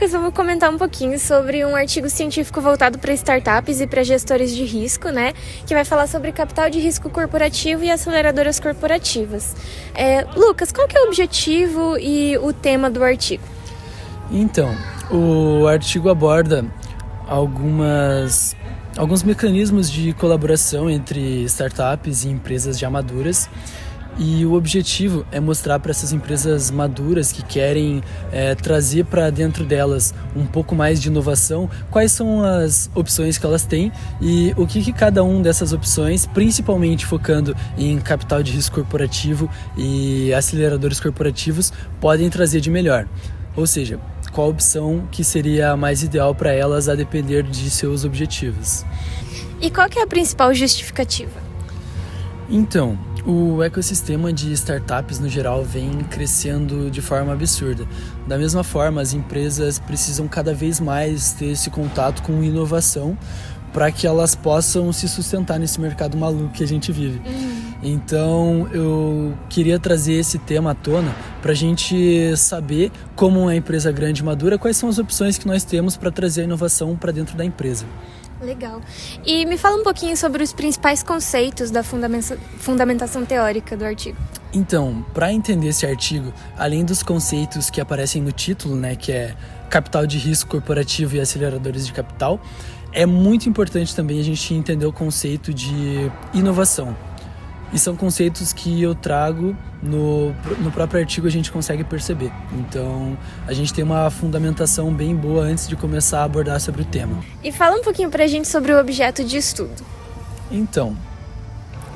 Lucas, vamos comentar um pouquinho sobre um artigo científico voltado para startups e para gestores de risco, né? Que vai falar sobre capital de risco corporativo e aceleradoras corporativas. Lucas, qual que é o objetivo e o tema do artigo? Então, o artigo aborda alguns mecanismos de colaboração entre startups e empresas já maduras. E o objetivo é mostrar para essas empresas maduras que querem trazer para dentro delas um pouco mais de inovação, quais são as opções que elas têm e o que cada uma dessas opções, principalmente focando em capital de risco corporativo e aceleradores corporativos, podem trazer de melhor. Ou seja, qual opção que seria a mais ideal para elas a depender de seus objetivos. E qual que é a principal justificativa? Então, o ecossistema de startups no geral vem crescendo de forma absurda. Da mesma forma, as empresas precisam cada vez mais ter esse contato com inovação para que elas possam se sustentar nesse mercado maluco que a gente vive. Então, eu queria trazer esse tema à tona para a gente saber, como uma empresa grande e madura, quais são as opções que nós temos para trazer a inovação para dentro da empresa. Legal. E me fala um pouquinho sobre os principais conceitos da fundamentação teórica do artigo. Então, para entender esse artigo, além dos conceitos que aparecem no título, né, que é capital de risco corporativo e aceleradores de capital, é muito importante também a gente entender o conceito de inovação. E são conceitos que eu trago no próprio artigo, a gente consegue perceber. Então, a gente tem uma fundamentação bem boa antes de começar a abordar sobre o tema. E fala um pouquinho pra gente sobre o objeto de estudo. Então,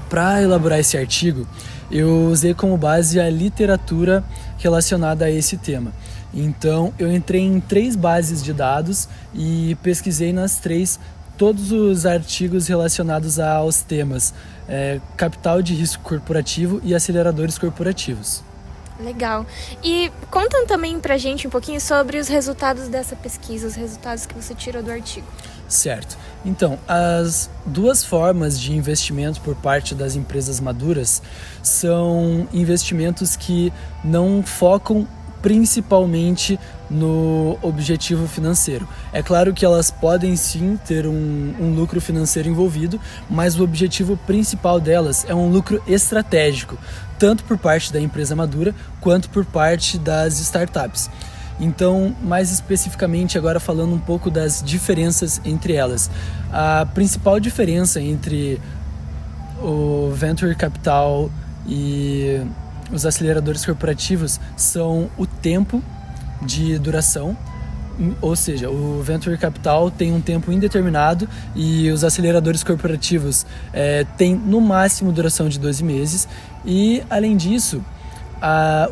para elaborar esse artigo, eu usei como base a literatura relacionada a esse tema. Então, eu entrei em 3 bases de dados e pesquisei nas 3 todos os artigos relacionados aos temas capital de risco corporativo e aceleradores corporativos. Legal. E conta também pra gente um pouquinho sobre os resultados dessa pesquisa, os resultados que você tirou do artigo. Certo. Então, as 2 formas de investimento por parte das empresas maduras são investimentos que não focam principalmente no objetivo financeiro. É claro que elas podem sim ter um lucro financeiro envolvido, mas o objetivo principal delas é um lucro estratégico, tanto por parte da empresa madura quanto por parte das startups. Então, mais especificamente, agora falando um pouco das diferenças entre elas. A principal diferença entre o Venture Capital e os aceleradores corporativos são o tempo de duração, ou seja, o Venture Capital tem um tempo indeterminado e os aceleradores corporativos têm no máximo duração de 12 meses e, além disso,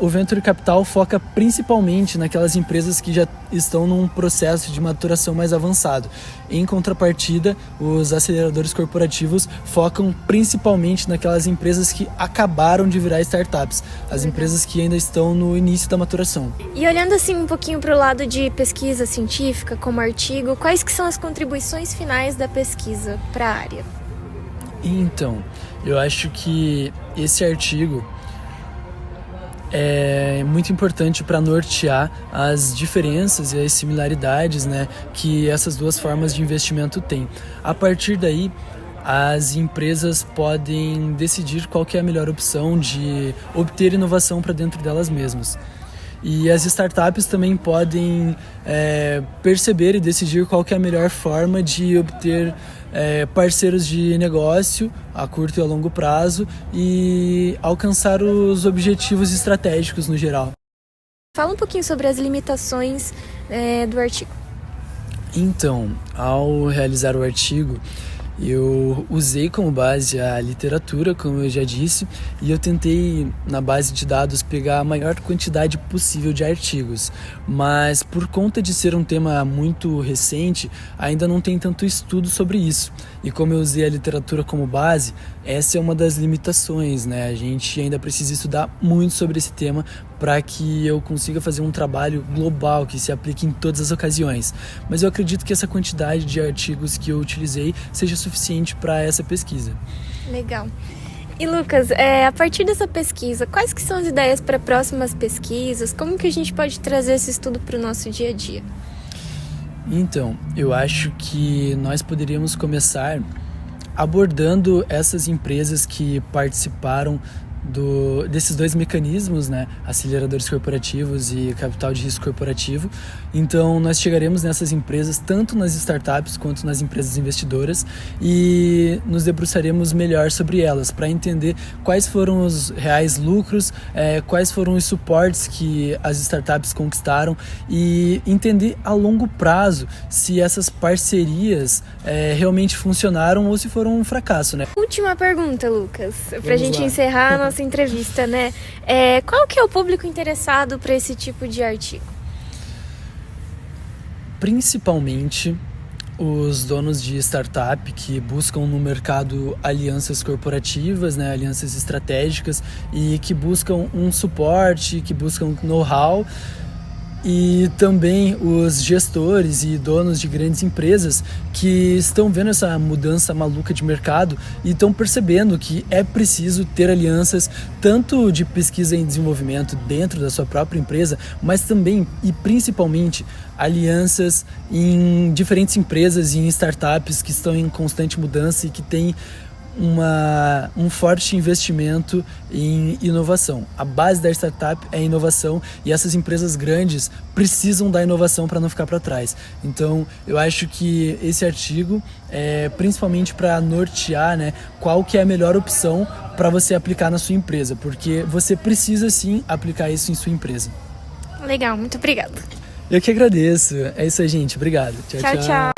o Venture Capital foca principalmente naquelas empresas que já estão num processo de maturação mais avançado. Em contrapartida, os aceleradores corporativos focam principalmente naquelas empresas que acabaram de virar startups, as empresas que ainda estão no início da maturação. E olhando assim um pouquinho para o lado de pesquisa científica, como artigo, quais que são as contribuições finais da pesquisa para a área? Então, eu acho que esse artigo é muito importante para nortear as diferenças e as similaridades, né, que essas 2 formas de investimento têm. A partir daí, as empresas podem decidir qual que é a melhor opção de obter inovação para dentro delas mesmas. E as startups também podem perceber e decidir qual que é a melhor forma de obter parceiros de negócio a curto e a longo prazo e alcançar os objetivos estratégicos no geral. Fala um pouquinho sobre as limitações do artigo. Então, ao realizar o artigo, eu usei como base a literatura, como eu já disse, e eu tentei, na base de dados, pegar a maior quantidade possível de artigos. Mas, por conta de ser um tema muito recente, ainda não tem tanto estudo sobre isso. E como eu usei a literatura como base, essa é uma das limitações, né? A gente ainda precisa estudar muito sobre esse tema para que eu consiga fazer um trabalho global que se aplique em todas as ocasiões. Mas eu acredito que essa quantidade de artigos que eu utilizei seja suficiente para essa pesquisa. Legal. E Lucas, a partir dessa pesquisa, quais que são as ideias para próximas pesquisas? Como que a gente pode trazer esse estudo para o nosso dia a dia? Então, eu acho que nós poderíamos começar abordando essas empresas que participaram desses dois mecanismos, né, aceleradores corporativos e capital de risco corporativo. Então, nós chegaremos nessas empresas, tanto nas startups quanto nas empresas investidoras, e nos debruçaremos melhor sobre elas, para entender quais foram os reais lucros, quais foram os suportes que as startups conquistaram, e entender a longo prazo se essas parcerias realmente funcionaram ou se foram um fracasso, né? Última pergunta, Lucas, para a gente lá. encerrar a nossa entrevista, né? Qual que é o público interessado para esse tipo de artigo? Principalmente os donos de startup que buscam no mercado alianças corporativas, né, alianças estratégicas, e que buscam um suporte, que buscam know-how, e também os gestores e donos de grandes empresas que estão vendo essa mudança maluca de mercado e estão percebendo que é preciso ter alianças tanto de pesquisa e desenvolvimento dentro da sua própria empresa, mas também e principalmente alianças em diferentes empresas e em startups que estão em constante mudança e que têm um forte investimento em inovação. A base da startup é a inovação, e essas empresas grandes precisam da inovação para não ficar para trás. Então, eu acho que esse artigo é principalmente para nortear, né, qual que é a melhor opção para você aplicar na sua empresa, porque você precisa sim aplicar isso em sua empresa. Legal, muito obrigada. Eu que agradeço. É isso aí, gente. Obrigado. Tchau, tchau.